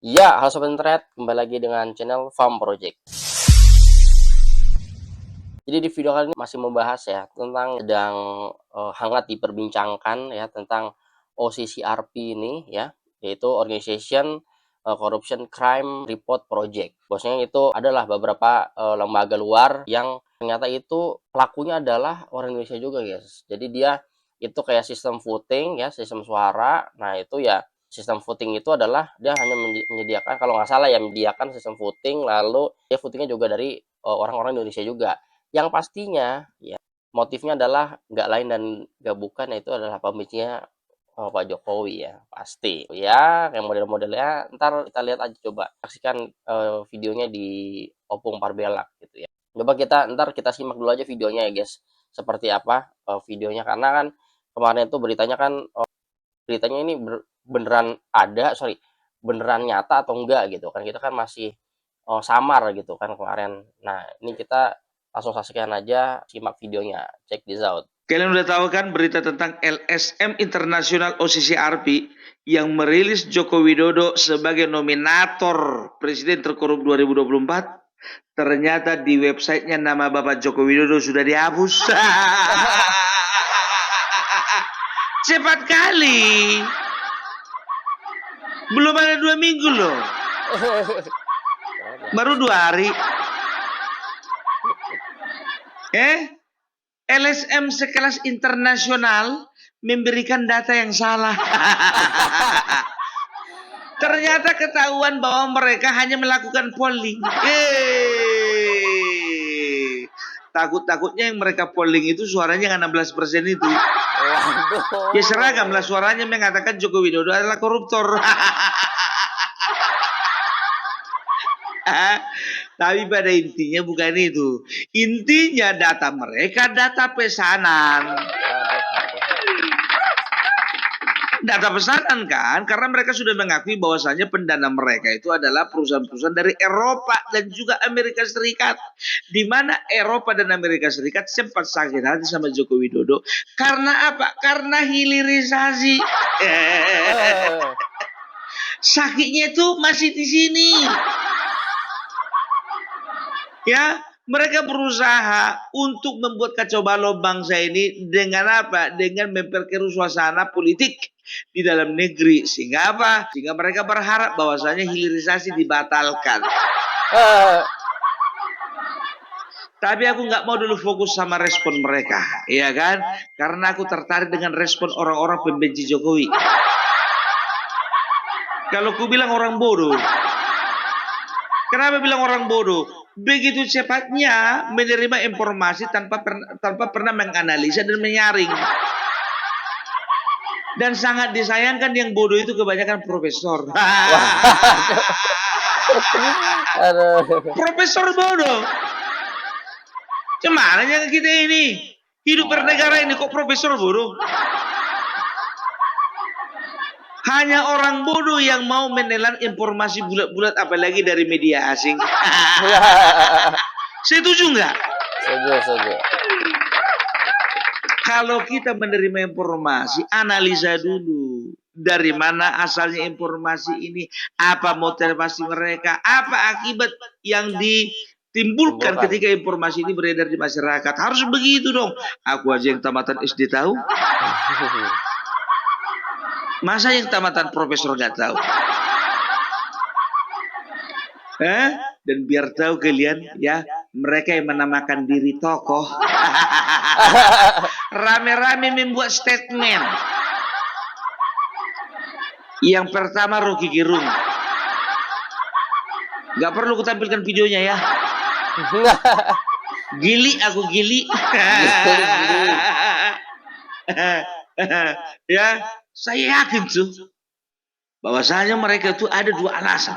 Ya, halo Sobat Internet, kembali lagi dengan channel Farm Project. Jadi di video kali ini masih membahas ya tentang sedang hangat diperbincangkan ya tentang OCCRP ini ya, yaitu Organization Corruption Crime Report Project. Bosnya itu adalah beberapa lembaga luar yang ternyata itu pelakunya adalah orang Indonesia juga, guys. Jadi dia itu kayak sistem voting ya, sistem suara. Nah, itu ya sistem voting itu adalah dia hanya menyediakan, kalau nggak salah ya, menyediakan sistem voting, lalu dia votingnya juga dari orang-orang Indonesia juga, yang pastinya ya motifnya adalah nggak lain dan nggak bukan, yaitu adalah pembencinya Pak Jokowi ya, pasti ya. Kayak model-modelnya ntar kita lihat aja, coba saksikan videonya di Opung Parbelak gitu ya. Coba kita simak dulu aja videonya ya, guys, seperti apa videonya, karena kan kemarin itu beritanya ini beneran ada, sorry, beneran nyata atau enggak gitu kan, kita kan masih samar gitu kan kemarin. Nah, ini kita langsung saksikan aja, simak videonya, check this out. Kalian udah tahu kan berita tentang LSM Internasional OCCRP yang merilis Joko Widodo sebagai nominator Presiden terkorup 2024? Ternyata di websitenya nama Bapak Joko Widodo sudah dihapus. Cepat kali. Belum ada 2 minggu loh. Baru 2 hari. LSM sekelas internasional memberikan data yang salah. Ternyata ketahuan bahwa mereka hanya melakukan polling. Takut-takutnya yang mereka polling itu suaranya nggak 16% itu. Ya seragam lah suaranya mengatakan Joko Widodo adalah koruptor. Tapi pada intinya bukan itu. Intinya data mereka data pesanan. Data pesanan kan, karena mereka sudah mengakui bahwasanya pendana mereka itu adalah perusahaan-perusahaan dari Eropa dan juga Amerika Serikat. Di mana Eropa dan Amerika Serikat sempat sakit hati sama Joko Widodo. Karena apa? Karena hilirisasi. Sakitnya itu masih di sini. Ya, mereka berusaha untuk membuat kacau balau bangsa ini dengan apa? Dengan memperkeruh suasana politik di dalam negeri. Sehingga apa? Sehingga mereka berharap bahwasanya hilirisasi dibatalkan. Tapi aku nggak mau dulu fokus sama respon mereka, ya kan? Karena aku tertarik dengan respon orang-orang pembenci Jokowi. Kalau ku bilang orang bodoh, kenapa bilang orang bodoh? Begitu cepatnya menerima informasi tanpa pernah menganalisa dan menyaring. Dan sangat disayangkan yang bodoh itu kebanyakan profesor. Profesor bodoh. Gimana kita ini? Hidup bernegara ini kok profesor bodoh? Hanya orang bodoh yang mau menelan informasi bulat-bulat, apalagi dari media asing. Setuju nggak? Setuju. Kalau kita menerima informasi, analisa dulu. Dari mana asalnya informasi ini? Apa motivasi mereka? Apa akibat yang ditimbulkan ketika informasi ini beredar di masyarakat? Harus begitu dong. Aku aja yang tamatan SD tahu. Masa yang tamatan profesor nggak tahu? Dan biar tahu kalian ya, mereka yang menamakan diri tokoh rame-rame membuat statement. Yang pertama Rocky Gerung. Nggak perlu kutampilkan videonya ya. Gili, aku gili. Ya, saya yakin tuh bahwasanya mereka itu ada 2 alasan.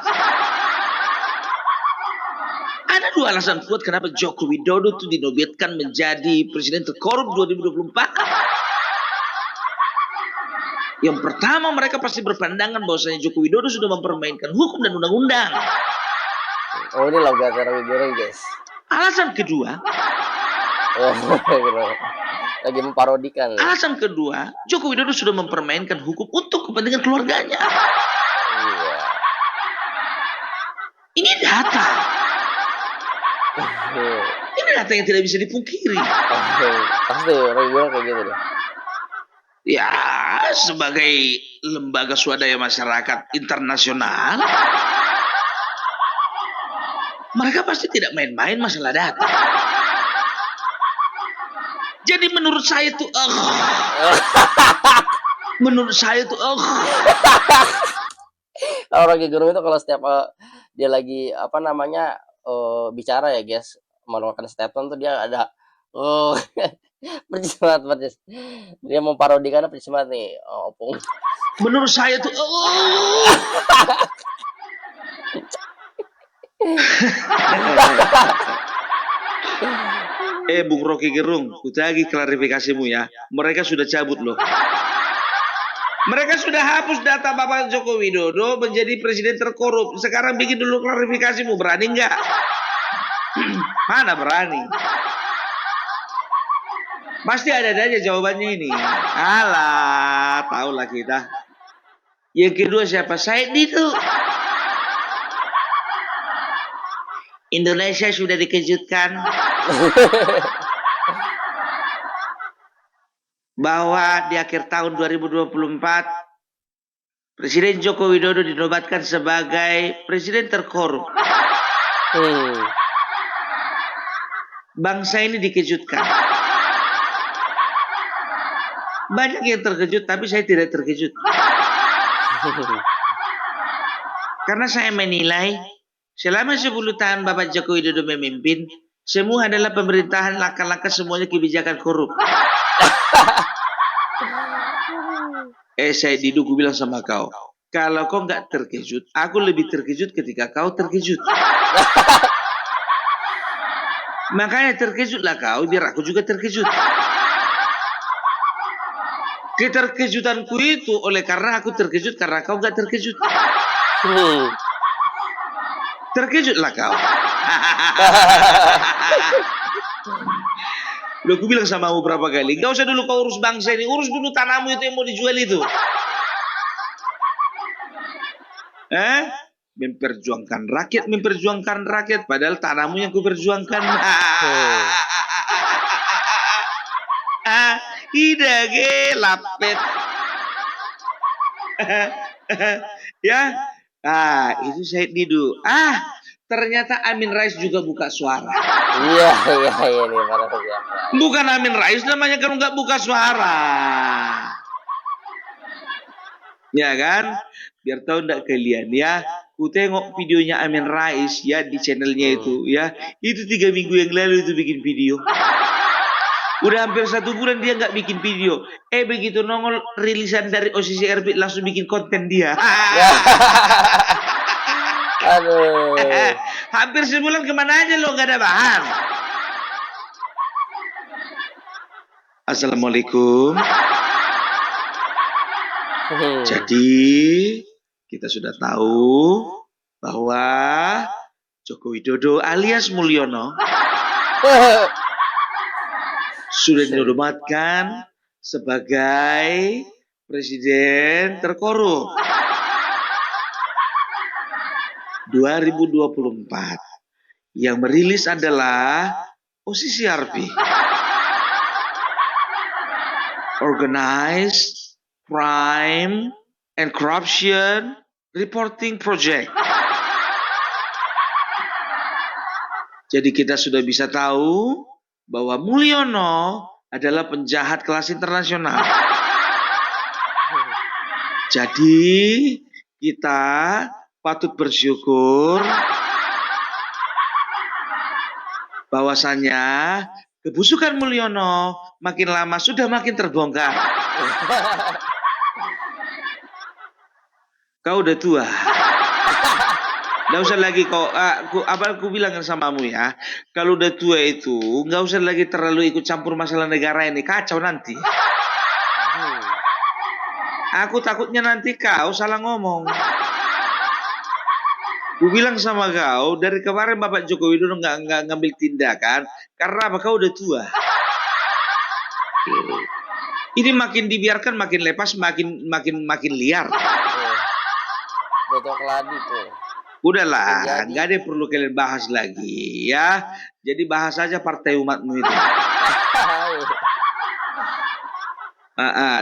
Ada 2 alasan kuat kenapa Joko Widodo itu dinobatkan menjadi presiden terkorup 2024. Yang pertama, mereka pasti berpandangan bahwasanya Joko Widodo sudah mempermainkan hukum dan undang-undang. Oh, ini logat orang, guys. Alasan kedua, lagi memparodikan. Alasan kedua, Joko Widodo sudah mempermainkan hukum untuk kepentingan keluarganya. Ini data. Ini data yang tidak bisa dipungkiri. Pasti Rocky Gerung kayak gitu deh. Ya, sebagai lembaga swadaya masyarakat internasional, mereka pasti tidak main-main masalah data. Jadi menurut saya tuh, menurut saya tuh, Kalau Rocky Gerung itu kalau setiap dia lagi apa namanya bicara ya guys, mengeluarkan statement tuh dia ada oh percis banget percis. Dia mau parodikan percis banget nih Opung. menurut saya tuh, Bung Rocky Gerung, kutagi klarifikasimu ya. Mereka sudah cabut loh. Mereka sudah hapus data Bapak Joko Widodo menjadi presiden terkorup. Sekarang bikin dulu klarifikasimu, berani nggak? Mana berani? Pasti ada aja jawabannya ini. Alah, tahulah kita. Yang kedua siapa? Said Didu. Indonesia sudah dikejutkan bahwa di akhir tahun 2024 Presiden Joko Widodo dinobatkan sebagai presiden terkorup. Bangsa ini dikejutkan. Banyak yang terkejut, tapi saya tidak terkejut. Karena saya menilai selama 10 tahun Bapak Joko Widodo memimpin, semua adalah pemerintahan langkah-langkah semuanya kebijakan korup. Saya Didu, gue bilang sama kau, kalau kau nggak terkejut, aku lebih terkejut ketika kau terkejut. Makanya terkejutlah kau, biar aku juga terkejut. Keterkejutanku itu oleh karena aku terkejut karena kau nggak terkejut. Terkejutlah kau. Loh, aku bilang sama kamu berapa kali, gak usah dulu kau urus bangsa ini, urus dulu tanahmu itu yang mau dijual itu. Memperjuangkan rakyat, padahal tanahmu yang kuperjuangkan. Hidage lapet. Ya, itu Said Didu. Ternyata Amin Rais juga buka suara. Iya nih para siapa. Bukan Amin Rais namanya kalau nggak buka suara. Ya kan? Biar tahu ndak kalian ya. Ku tengok videonya Amin Rais ya di channelnya itu ya. Itu 3 minggu yang lalu itu bikin video. Udah hampir 1 bulan dia nggak bikin video. Begitu nongol rilisan dari OSIS RB langsung bikin konten dia. Aduh. Hampir sebulan kemana aja lo nggak ada bahan. Assalamualaikum. Jadi kita sudah tahu bahwa Joko Widodo alias Mulyono sudah dinobatkan sebagai presiden terkorup 2024. Yang merilis adalah OCCRP, Organized Crime and Corruption Reporting Project. Jadi kita sudah bisa tahu bahwa Mulyono adalah penjahat kelas internasional. Jadi kita patut bersyukur bahwasannya kebusukan Mulyono makin lama sudah makin terbongkar. Kau udah tua. Nggak usah lagi kau, aku bilang samamu ya, kalau udah tua itu nggak usah lagi terlalu ikut campur masalah negara ini, kacau nanti. Aku takutnya nanti kau salah ngomong. Aku bilang sama kau, dari kemarin Bapak Joko Widodo nggak ngambil tindakan karena apa? Kau udah tua. Ini makin dibiarkan makin lepas, makin liar. Betul keladi tuh. Udahlah, menjadi nggak ada yang perlu kalian bahas lagi ya. Jadi bahas saja partai umatmu itu.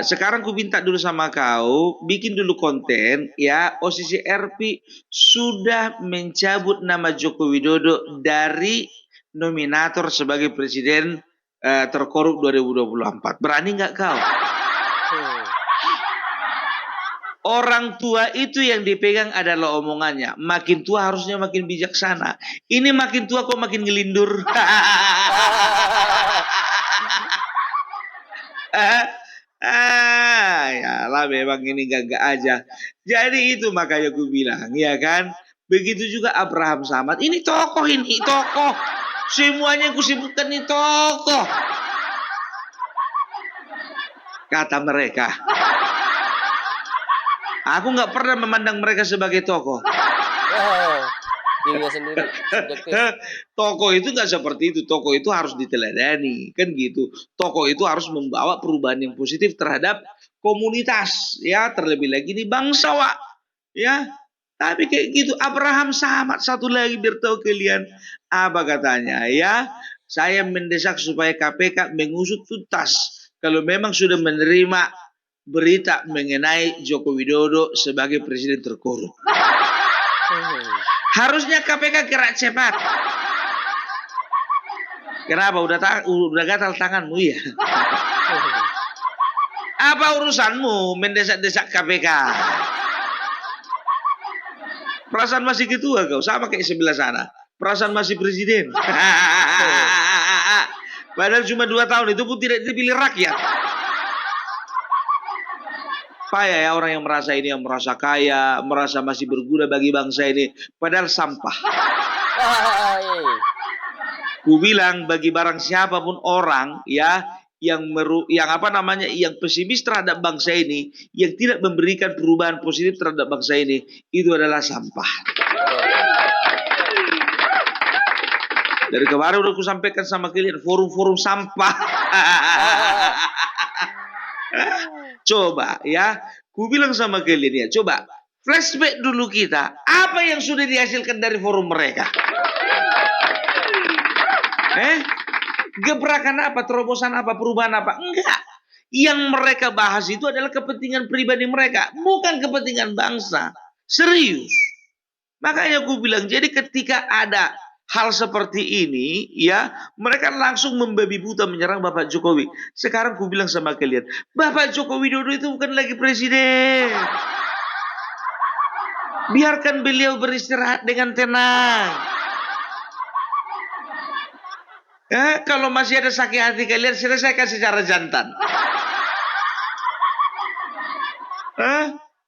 Sekarang ku minta dulu sama kau, bikin dulu konten ya. OSIS RP sudah mencabut nama Joko Widodo dari nominator sebagai presiden terkorup 2024. Berani nggak kau? Orang tua itu yang dipegang adalah omongannya. Makin tua harusnya makin bijaksana. Ini makin tua kok makin ngelindur. Ya lah memang ini gagak aja. Jadi itu makanya gue bilang, ya kan? Begitu juga Abraham Samad. Ini tokoh. Semuanya yang kusebutkan ini tokoh. Kata mereka. Aku nggak pernah memandang mereka sebagai tokoh. Dirinya sendiri subjektif. Tokoh itu nggak seperti itu. Tokoh itu harus diteladani, kan gitu. Tokoh itu harus membawa perubahan yang positif terhadap komunitas, ya, terlebih lagi di bangsa, Wak. Ya. Tapi kayak gitu, Abraham Samad satu lagi biar tahu kalian apa katanya, ya. Saya mendesak supaya KPK mengusut tuntas kalau memang sudah menerima berita mengenai Joko Widodo sebagai presiden terkorup. Harusnya KPK gerak cepat. Kenapa? Udah gatal tanganmu ya? Apa urusanmu mendesak-desak KPK? Perasaan masih ketua kau, sama kayak sebelah sana. Perasaan masih presiden. Padahal cuma 2 tahun, itu pun tidak dipilih rakyat. Payah ya orang yang merasa ini, yang merasa kaya, merasa masih berguna bagi bangsa ini, padahal sampah. Ku bilang bagi barang siapapun orang ya yang pesimis terhadap bangsa ini, yang tidak memberikan perubahan positif terhadap bangsa ini, itu adalah sampah. Dari kemarin udah ku sampaikan sama kalian, forum-forum sampah. Coba ya, ku bilang sama kalian ya, coba flashback dulu kita, apa yang sudah dihasilkan dari forum mereka? Gebrakan apa, terobosan apa, perubahan apa? Enggak. Yang mereka bahas itu adalah kepentingan pribadi mereka, bukan kepentingan bangsa. Serius. Makanya aku bilang, jadi ketika ada hal seperti ini, ya, mereka langsung membabi buta menyerang Bapak Jokowi. Sekarang aku bilang sama kalian, Bapak Joko Widodo itu bukan lagi presiden. Biarkan beliau beristirahat dengan tenang. Kalau masih ada sakit hati kalian, selesaikan secara jantan.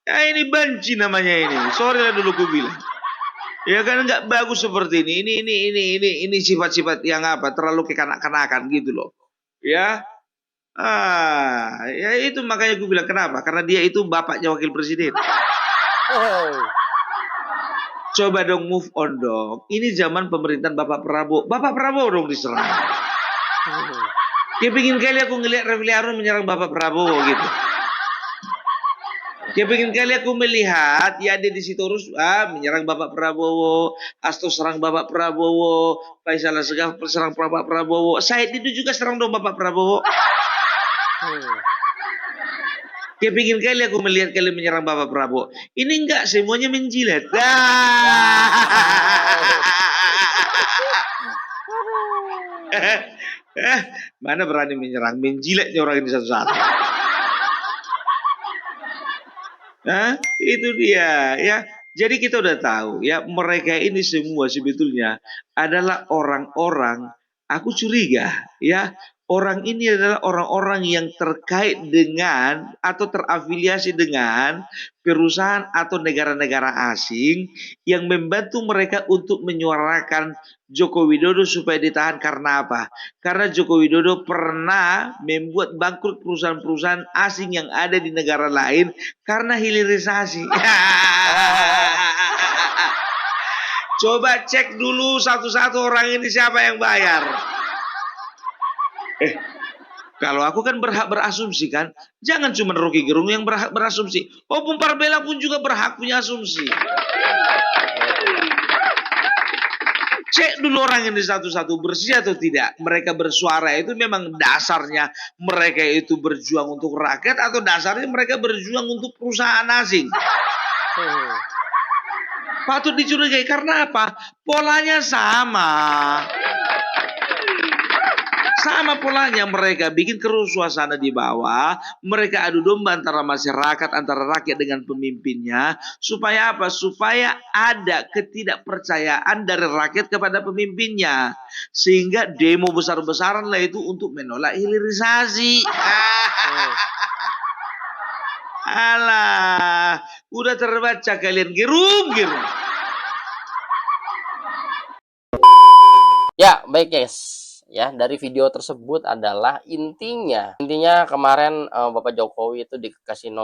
Ini banci namanya ini. Sorry lah dulu ku bilang. Ya kan nggak bagus seperti ini. Ini sifat-sifat yang apa? Terlalu kekanak-kanakan gitu loh. Ya. Ya itu makanya gue bilang kenapa? Karena dia itu bapaknya wakil presiden. Coba dong move on dong. Ini zaman pemerintahan Bapak Prabowo. Bapak Prabowo dong diserang. Dia pengen kali aku ngelihat Refli Harun menyerang Bapak Prabowo gitu. Dia pengen kali aku melihat ya dia di situ terus menyerang Bapak Prabowo, Asto serang Bapak Prabowo, Faisal Asgaf serang Bapak Prabowo, Said itu juga serang dong Bapak Prabowo. Dia pengen kali aku melihat kalian menyerang Bapak Prabowo. Ini enggak, semuanya menjilat. Mana berani menyerang, menjilatnya orang ini satu-satu. Itu dia ya. Jadi kita udah tahu ya, mereka ini semua sebetulnya adalah orang-orang, aku curiga ya, orang ini adalah orang-orang yang terkait dengan atau terafiliasi dengan perusahaan atau negara-negara asing yang membantu mereka untuk menyuarakan Joko Widodo supaya ditahan. Karena apa? Karena Joko Widodo pernah membuat bangkrut perusahaan-perusahaan asing yang ada di negara lain karena hilirisasi. Coba cek dulu satu-satu orang ini siapa yang bayar. Kalau aku kan berhak berasumsi kan, jangan cuma Rocky Gerung yang berhak berasumsi. Opung Parbela pun juga berhak punya asumsi. Cek dulu orang ini satu-satu bersih atau tidak. Mereka bersuara itu memang dasarnya mereka itu berjuang untuk rakyat atau dasarnya mereka berjuang untuk perusahaan asing. Hmm. Patut dicurigai karena apa? Polanya sama. Sama polanya, mereka bikin keruh suasana di bawah, mereka adu domba antara masyarakat, antara rakyat dengan pemimpinnya, supaya apa? Supaya ada ketidakpercayaan dari rakyat kepada pemimpinnya. Sehingga demo besar-besaran lah itu untuk menolak hilirisasi. Hmm. Alah, udah terbaca kalian girum-girum. Ya, baik guys. Ya, dari video tersebut adalah intinya kemarin Bapak Jokowi itu dikasih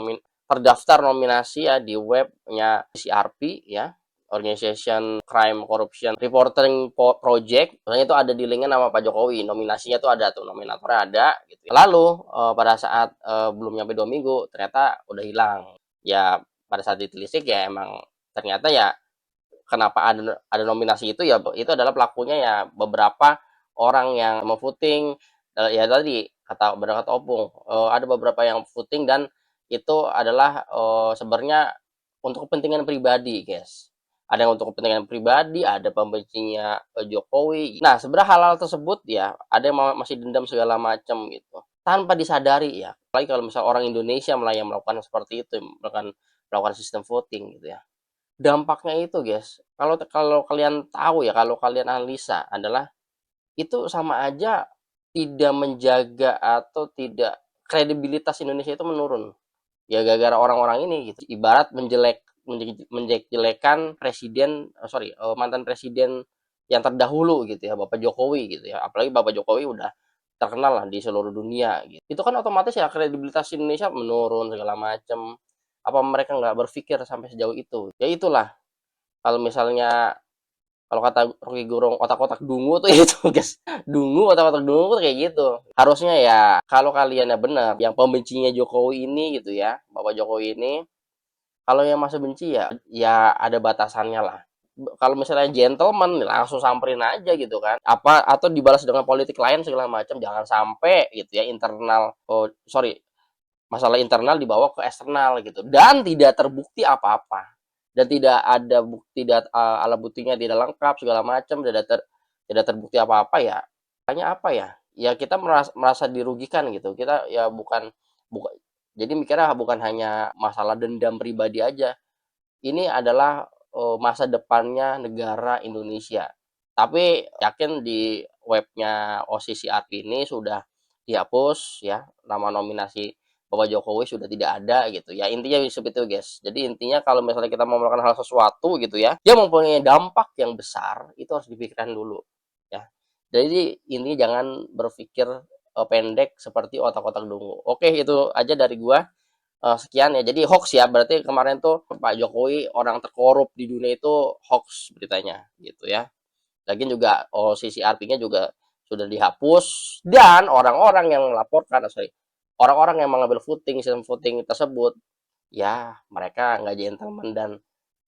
terdaftar nominasi ya di webnya CRP ya, Organization Crime Corruption Reporting Project. Makanya itu ada di linknya nama Pak Jokowi, nominasinya tuh ada tuh, nominatornya ada gitu. Lalu pada saat belum nyampe 2 minggu ternyata udah hilang. Ya pada saat ditelisik ya emang ternyata ya kenapa ada nominasi itu ya itu adalah pelakunya ya beberapa orang yang mau voting ya tadi benar kata Opung ada beberapa yang voting dan itu adalah sebenarnya untuk kepentingan pribadi guys, ada yang untuk kepentingan pribadi, ada pembencinya Jokowi. Nah sebenarnya hal-hal tersebut ya ada yang masih dendam segala macam gitu tanpa disadari ya, apalagi kalau misalnya orang Indonesia yang melakukan seperti itu, melakukan sistem voting gitu ya. Dampaknya itu guys, kalau kalau kalian tahu ya, kalau kalian analisa adalah, itu sama aja tidak menjaga atau tidak kredibilitas Indonesia itu menurun. Ya gara-gara orang-orang ini gitu. Ibarat menjelek-jelekan presiden, mantan presiden yang terdahulu gitu ya, Bapak Jokowi gitu ya. Apalagi Bapak Jokowi udah terkenal lah di seluruh dunia gitu. Itu kan otomatis ya kredibilitas Indonesia menurun segala macam. Apa mereka nggak berpikir sampai sejauh itu? Ya itulah, kalau misalnya kalau kata Rocky Gerung otak-otak dungu tuh itu guys, dungu, otak-otak dungu tuh kayak gitu. Harusnya ya kalau kalian ya benar yang pembencinya Jokowi ini gitu ya, Bapak Jokowi ini, kalau yang masih benci ya ya ada batasannya lah. Kalau misalnya gentleman langsung samperin aja gitu kan, apa atau dibalas dengan politik lain segala macam, jangan sampai gitu ya internal, masalah internal dibawa ke eksternal gitu dan tidak terbukti apa-apa, dan tidak ada bukti alat buktinya tidak lengkap segala macam, tidak terbukti apa-apa ya. Hanya apa ya, ya kita merasa dirugikan gitu, kita ya bukan jadi mikirnya bukan hanya masalah dendam pribadi aja, ini adalah masa depannya negara Indonesia. Tapi yakin di webnya OCCRP ini sudah dihapus ya, nama nominasi Bapak Jokowi sudah tidak ada gitu ya. Intinya seperti itu guys. Jadi intinya kalau misalnya kita mau melakukan hal sesuatu gitu ya, dia mempunyai dampak yang besar, itu harus dipikirkan dulu ya. Jadi ini jangan berpikir pendek seperti otak-otak dungu. Oke, itu aja dari gua. Sekian ya. Jadi hoax ya. Berarti kemarin tuh Pak Jokowi orang terkorup di dunia itu hoax beritanya gitu ya. Lagian juga CCRP-nya juga sudah dihapus dan orang-orang yang melaporkan, orang-orang yang mengambil sistem voting tersebut, ya mereka nggak gentleman dan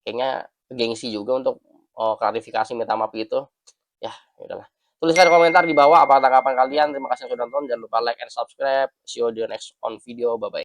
kayaknya gengsi juga untuk klarifikasi minta maaf itu. Ya, udahlah. Tuliskan komentar di bawah apa tanggapan kalian. Terima kasih sudah nonton. Jangan lupa like and subscribe. See you di next on video. Bye bye.